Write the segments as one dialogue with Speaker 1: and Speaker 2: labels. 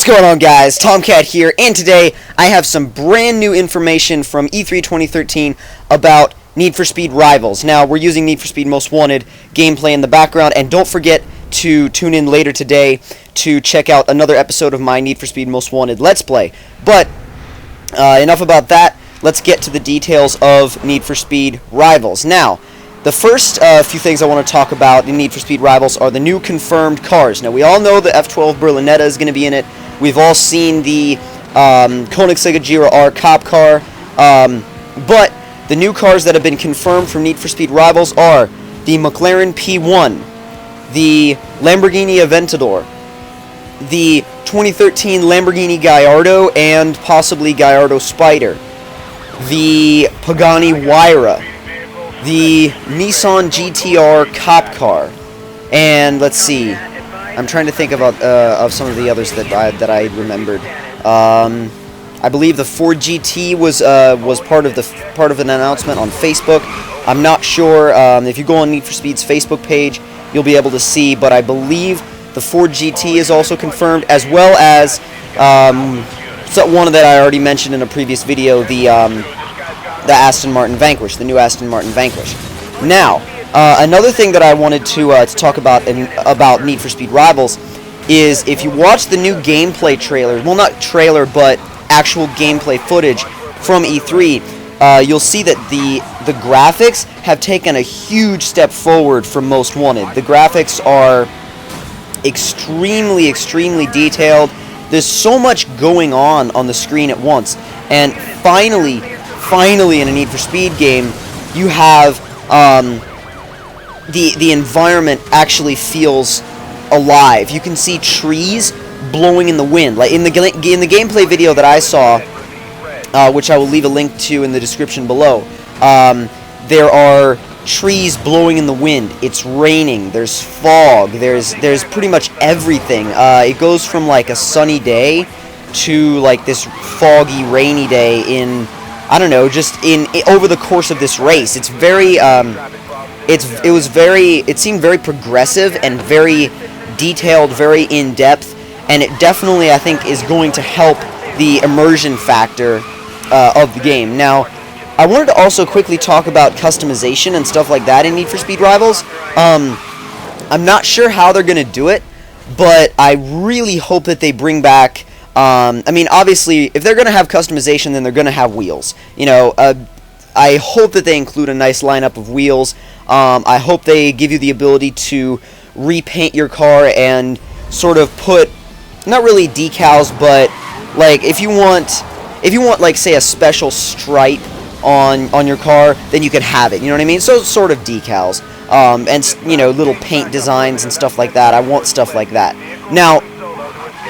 Speaker 1: going on, guys? Tomcat here, and today I have some brand new information from E3 2013 about Need for Speed Rivals. Now, we're using Need for Speed Most Wanted gameplay in the background, and don't forget to tune in later today to check out another episode of my Need for Speed Most Wanted Let's Play. But, enough about that. Let's get to the details of Need for Speed Rivals. Now, the first few things I want to talk about in Need for Speed Rivals are the new confirmed cars. Now, we all know the F12 Berlinetta is going to be in it. We've all seen the Koenigsegg Agera R cop car. But the new cars that have been confirmed for Need for Speed Rivals are the McLaren P1, the Lamborghini Aventador, the 2013 Lamborghini Gallardo and possibly Gallardo Spider, the Pagani Huayra, the Nissan GT-R cop car, and let's see, I'm trying to think about of some of the others that I remembered. I believe the Ford GT was part of an announcement on Facebook. I'm not sure. If you go on Need for Speed's Facebook page, you'll be able to see. But I believe the Ford GT is also confirmed, as well as one that I already mentioned in a previous video, the Aston Martin Vanquish, the new Aston Martin Vanquish. Now, another thing that I wanted to talk about about Need for Speed Rivals is if you watch the new gameplay trailer, well, not trailer, but actual gameplay footage from E3, you'll see that the graphics have taken a huge step forward from Most Wanted. The graphics are extremely detailed. There's so much going on the screen at once, and finally in a Need for Speed game, you have the environment actually feels alive. You can see trees blowing in the wind. Like in the gameplay video that I saw, which I will leave a link to in the description below, there are trees blowing in the wind. It's raining. There's fog. There's pretty much everything. It goes from like a sunny day to like this foggy, rainy day in, I don't know, just over the course of this race. It's very it seemed very progressive and very detailed, very in-depth, and it definitely, I think, is going to help the immersion factor of the game. Now, I wanted to also quickly talk about customization and stuff like that in Need for Speed Rivals. I'm not sure how they're going to do it, but I really hope that they bring back, I mean, obviously, if they're going to have customization, then they're going to have wheels. You know, I hope that they include a nice lineup of wheels. I hope they give you the ability to repaint your car and sort of put, not really decals, but like if you want like, say, a special stripe on your car, then you can have it. You know what I mean? So sort of decals, and you know, little paint designs and stuff like that. I want stuff like that. Now,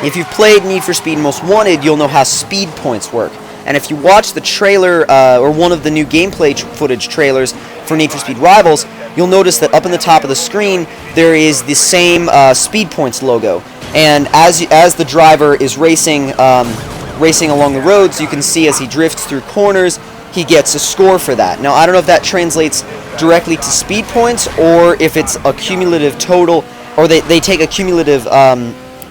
Speaker 1: if you've played Need for Speed Most Wanted, you'll know how speed points work. And if you watch the trailer, or one of the new gameplay footage trailers for Need for Speed Rivals, you'll notice that up in the top of the screen, there is the same speed points logo. And as the driver is racing along the roads, you can see as he drifts through corners, he gets a score for that. Now, I don't know if that translates directly to speed points, or if it's a cumulative total, or they take a cumulative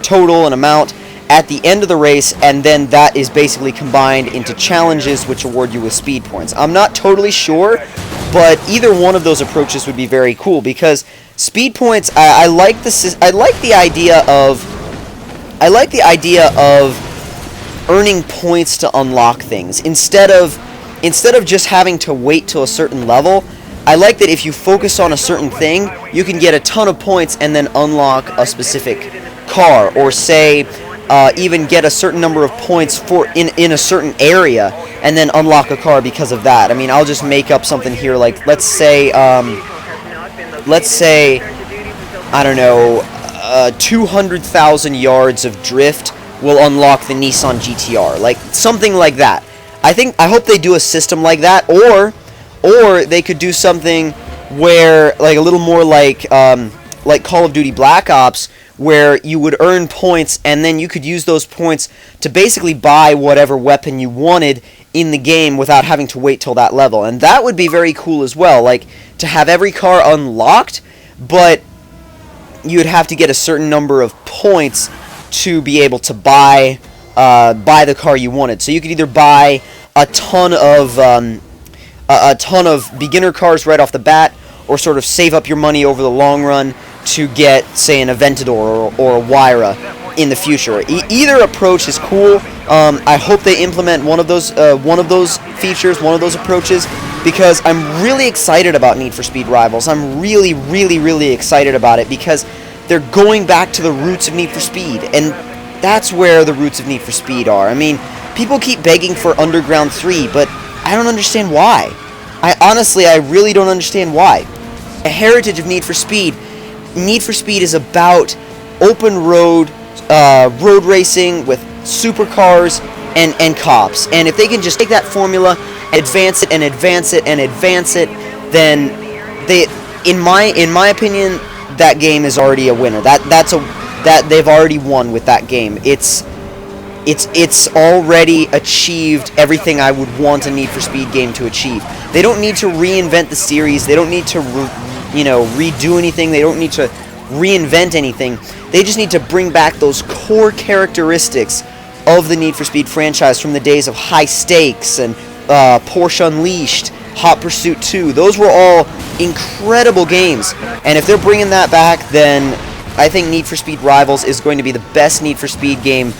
Speaker 1: total and amount at the end of the race, and then that is basically combined into challenges which award you with speed points. I'm not totally sure, but either one of those approaches would be very cool, because speed points, I like the idea of earning points to unlock things instead of just having to wait till a certain level. I like that if you focus on a certain thing, you can get a ton of points and then unlock a specific car, or say even get a certain number of points in a certain area and then unlock a car because of that. I mean, I'll just make up something here, like let's say I don't know, 200,000 yards of drift will unlock the Nissan GT-R, like something like that. I hope they do a system like that, or they could do something where, like, a little more like Call of Duty Black Ops, where you would earn points, and then you could use those points to basically buy whatever weapon you wanted in the game without having to wait till that level. And that would be very cool as well, like, to have every car unlocked, but you'd have to get a certain number of points to be able to buy the car you wanted. So you could either buy a ton of beginner cars right off the bat, or sort of save up your money over the long run to get, say, an Aventador or a Huayra in the future. Either approach is cool. I hope they implement one of those features, one of those approaches, because I'm really excited about Need for Speed Rivals. I'm really, really, really excited about it because they're going back to the roots of Need for Speed, and that's where the roots of Need for Speed are. I mean, people keep begging for Underground 3, but I don't understand why. I really don't understand why. A heritage of Need for Speed is about open road racing with supercars and cops. And if they can just take that formula, advance it and advance it and advance it, then in my opinion, that game is already a winner. That they've already won with that game. It's already achieved everything I would want a Need for Speed game to achieve. They don't need to reinvent the series. They don't need to redo anything. They don't need to reinvent anything. They just need to bring back those core characteristics of the Need for Speed franchise from the days of High Stakes and Porsche Unleashed, Hot Pursuit 2. Those were all incredible games. And if they're bringing that back, then I think Need for Speed Rivals is going to be the best Need for Speed game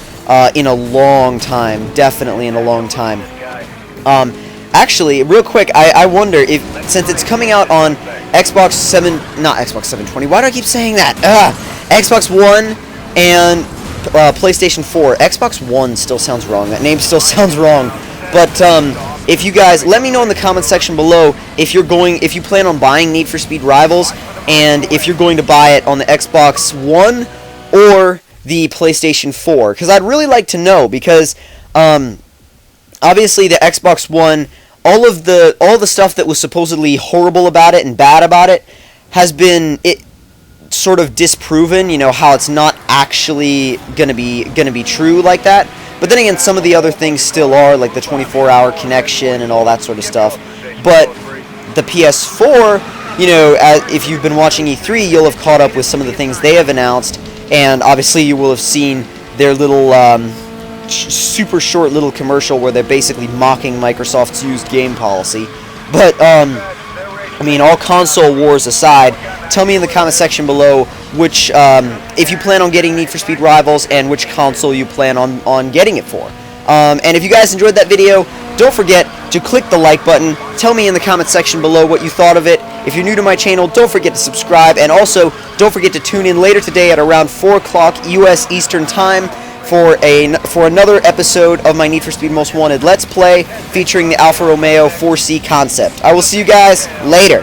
Speaker 1: in a long time. Definitely in a long time. Actually, real quick, I wonder if, since it's coming out on Xbox 720, why do I keep saying that? Xbox One and PlayStation 4. Xbox One still sounds wrong. That name still sounds wrong. But if you guys, let me know in the comment section below if you plan on buying Need for Speed Rivals, and if you're going to buy it on the Xbox One or the PlayStation 4, because I'd really like to know, because obviously the Xbox One, all the stuff that was supposedly horrible about it and bad about it has been sort of disproven. You know, how it's not actually gonna be true like that. But then again, some of the other things still are, like the 24-hour connection and all that sort of stuff. But the PS4, you know, if you've been watching E3, you'll have caught up with some of the things they have announced, and obviously you will have seen their little super short little commercial where they're basically mocking Microsoft's used game policy. But I mean, all console wars aside, tell me in the comment section below which, if you plan on getting Need for Speed Rivals, and which console you plan on getting it for. And if you guys enjoyed that video, don't forget to click the like button. Tell me in the comment section below what you thought of it. If you're new to my channel, don't forget to subscribe, and also don't forget to tune in later today at around 4 o'clock U.S. Eastern Time for another episode of my Need for Speed Most Wanted Let's Play featuring the Alfa Romeo 4C concept. I will see you guys later.